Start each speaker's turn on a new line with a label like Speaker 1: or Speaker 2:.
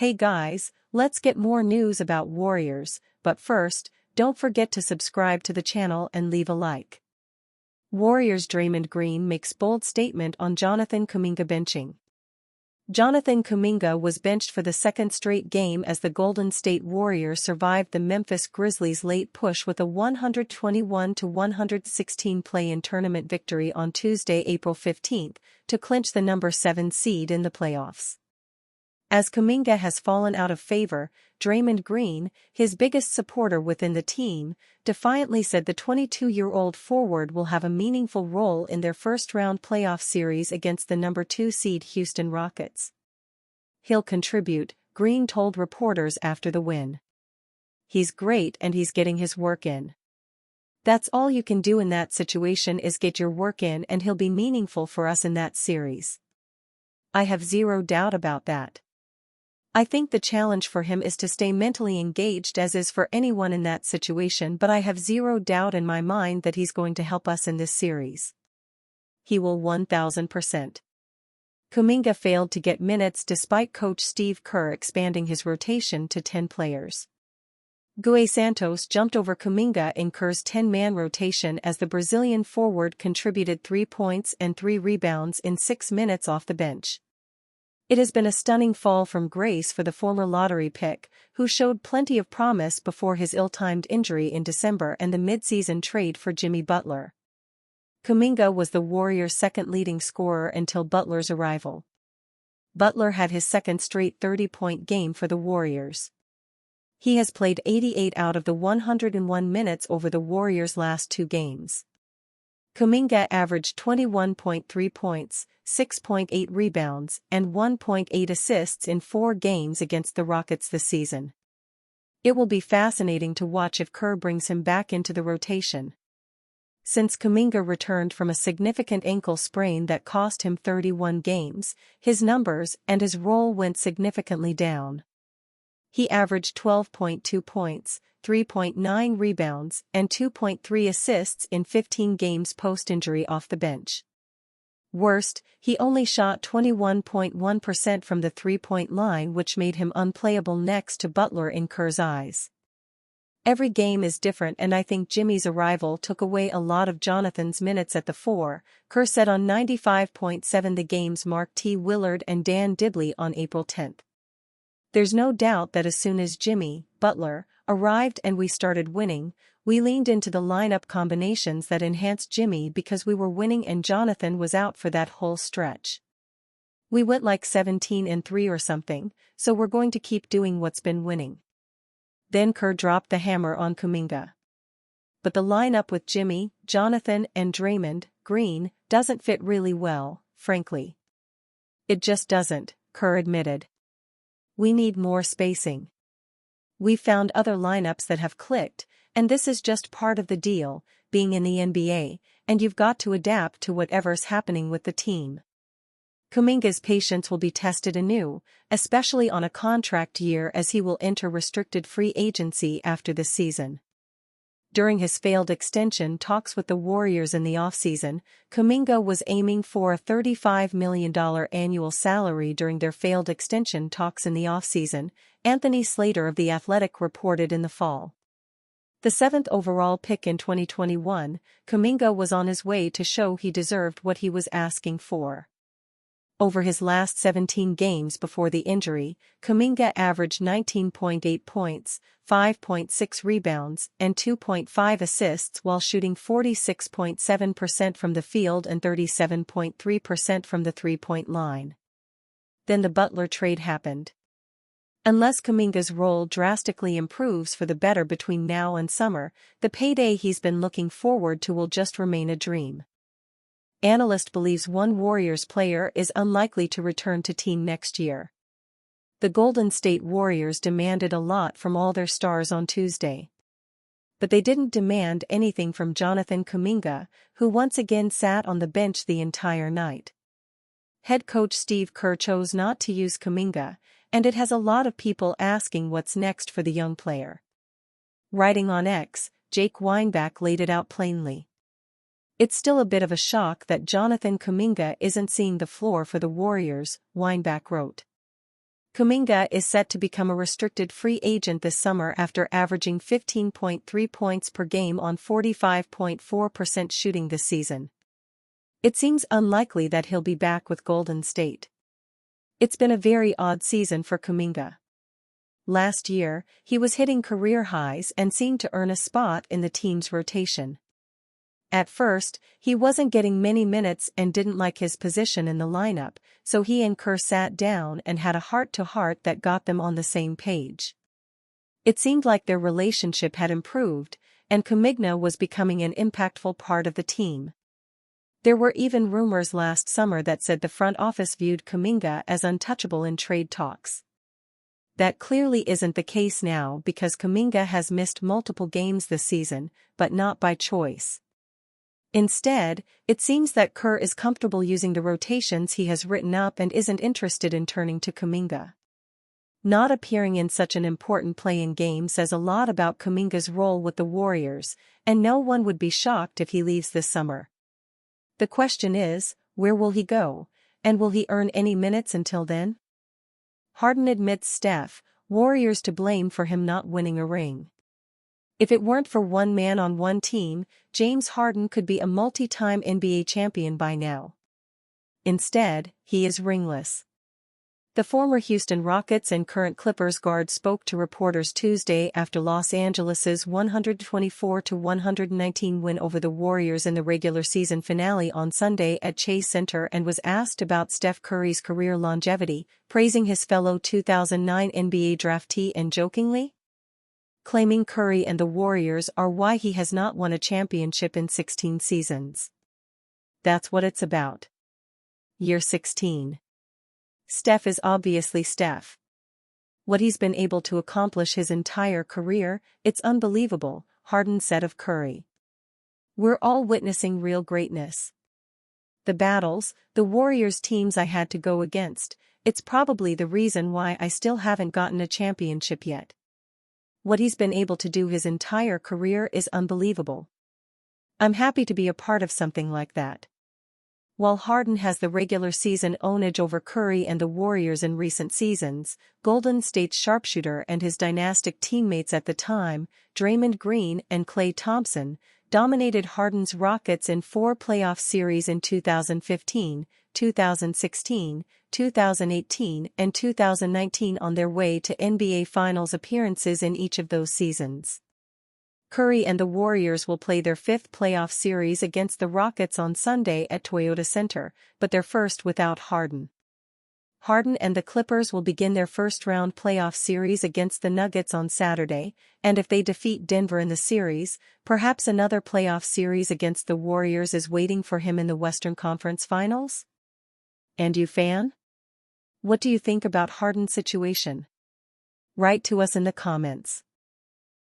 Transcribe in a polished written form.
Speaker 1: Hey guys, let's get more news about Warriors, but first, don't forget to subscribe to the channel and leave a like. Warriors Draymond Green makes bold statement on Jonathan Kuminga benching. Jonathan Kuminga was benched for the second straight game as the Golden State Warriors survived the Memphis Grizzlies' late push with a 121-116 play-in tournament victory on Tuesday, April 15, to clinch the number 7 seed in the playoffs. As Kuminga has fallen out of favor, Draymond Green, his biggest supporter within the team, defiantly said the 22-year-old forward will have a meaningful role in their first-round playoff series against the number 2 seed Houston Rockets. He'll contribute, Green told reporters after the win. He's great and he's getting his work in. That's all you can do in that situation is get your work in, and he'll be meaningful for us in that series. I have zero doubt about that. I think the challenge for him is to stay mentally engaged, as is for anyone in that situation, but I have zero doubt in my mind that he's going to help us in this series. He will 1000%. Kuminga failed to get minutes despite coach Steve Kerr expanding his rotation to 10 players. Gue Santos jumped over Kuminga in Kerr's 10-man rotation as the Brazilian forward contributed 3 points and 3 rebounds in 6 minutes off the bench. It has been a stunning fall from grace for the former lottery pick, who showed plenty of promise before his ill-timed injury in December and the mid-season trade for Jimmy Butler. Kuminga was the Warriors' second leading scorer until Butler's arrival. Butler had his second straight 30-point game for the Warriors. He has played 88 out of the 101 minutes over the Warriors' last 2 games. Kuminga averaged 21.3 points, 6.8 rebounds, and 1.8 assists in 4 games against the Rockets this season. It will be fascinating to watch if Kerr brings him back into the rotation. Since Kuminga returned from a significant ankle sprain that cost him 31 games, his numbers and his role went significantly down. He averaged 12.2 points, 3.9 rebounds, and 2.3 assists in 15 games post-injury off the bench. Worst, he only shot 21.1% from the three-point line, which made him unplayable next to Butler in Kerr's eyes. Every game is different, and I think Jimmy's arrival took away a lot of Jonathan's minutes at the 4, Kerr said on 95.7 The Game's Mark T. Willard and Dan Dibley on April 10. There's no doubt that as soon as Jimmy, Butler, arrived and we started winning, we leaned into the lineup combinations that enhanced Jimmy because we were winning and Jonathan was out for that whole stretch. We went like 17-3 or something, so we're going to keep doing what's been winning. Then Kerr dropped the hammer on Kuminga. But the lineup with Jimmy, Jonathan, and Draymond Green doesn't fit really well, frankly. It just doesn't, Kerr admitted. We need more spacing. We've found other lineups that have clicked, and this is just part of the deal, being in the NBA, and you've got to adapt to whatever's happening with the team. Kuminga's patience will be tested anew, especially on a contract year, as he will enter restricted free agency after this season. During his failed extension talks with the Warriors in the offseason, Kuminga was aiming for a $35 million annual salary during their failed extension talks in the offseason, Anthony Slater of The Athletic reported in the fall. The 7th overall pick in 2021, Kuminga was on his way to show he deserved what he was asking for. Over his last 17 games before the injury, Kuminga averaged 19.8 points, 5.6 rebounds, and 2.5 assists while shooting 46.7% from the field and 37.3% from the three-point line. Then the Butler trade happened. Unless Kuminga's role drastically improves for the better between now and summer, the payday he's been looking forward to will just remain a dream. Analyst believes one Warriors player is unlikely to return to team next year. The Golden State Warriors demanded a lot from all their stars on Tuesday. But they didn't demand anything from Jonathan Kuminga, who once again sat on the bench the entire night. Head coach Steve Kerr chose not to use Kuminga, and it has a lot of people asking what's next for the young player. Writing on X, Jake Weinbach laid it out plainly. It's still a bit of a shock that Jonathan Kuminga isn't seeing the floor for the Warriors, Weinbach wrote. Kuminga is set to become a restricted free agent this summer after averaging 15.3 points per game on 45.4% shooting this season. It seems unlikely that he'll be back with Golden State. It's been a very odd season for Kuminga. Last year, he was hitting career highs and seemed to earn a spot in the team's rotation. At first, he wasn't getting many minutes and didn't like his position in the lineup, so he and Kerr sat down and had a heart-to-heart that got them on the same page. It seemed like their relationship had improved, and Kuminga was becoming an impactful part of the team. There were even rumors last summer that said the front office viewed Kuminga as untouchable in trade talks. That clearly isn't the case now because Kuminga has missed multiple games this season, but not by choice. Instead, it seems that Kerr is comfortable using the rotations he has written up and isn't interested in turning to Kuminga. Not appearing in such an important play-in game says a lot about Kuminga's role with the Warriors, and no one would be shocked if he leaves this summer. The question is, where will he go, and will he earn any minutes until then? Harden admits Steph, Warriors to blame for him not winning a ring. If it weren't for one man on one team, James Harden could be a multi-time NBA champion by now. Instead, he is ringless. The former Houston Rockets and current Clippers guard spoke to reporters Tuesday after Los Angeles' 124-119 win over the Warriors in the regular season finale on Sunday at Chase Center and was asked about Steph Curry's career longevity, praising his fellow 2009 NBA draftee and jokingly claiming Curry and the Warriors are why he has not won a championship in 16 seasons. That's what it's about. Year 16. Steph is obviously Steph. What he's been able to accomplish his entire career, it's unbelievable, Harden said of Curry. We're all witnessing real greatness. The battles, the Warriors teams I had to go against, it's probably the reason why I still haven't gotten a championship yet. What he's been able to do his entire career is unbelievable. I'm happy to be a part of something like that. While Harden has the regular season ownage over Curry and the Warriors in recent seasons, Golden State's sharpshooter and his dynastic teammates at the time, Draymond Green and Klay Thompson, dominated Harden's Rockets in 4 playoff series in 2015, 2016, 2018 and 2019 on their way to NBA Finals appearances in each of those seasons. Curry and the Warriors will play their 5th playoff series against the Rockets on Sunday at Toyota Center, but their first without Harden. Harden and the Clippers will begin their first-round playoff series against the Nuggets on Saturday, and if they defeat Denver in the series, perhaps another playoff series against the Warriors is waiting for him in the Western Conference Finals? And you fan? What do you think about Harden's situation? Write to us in the comments.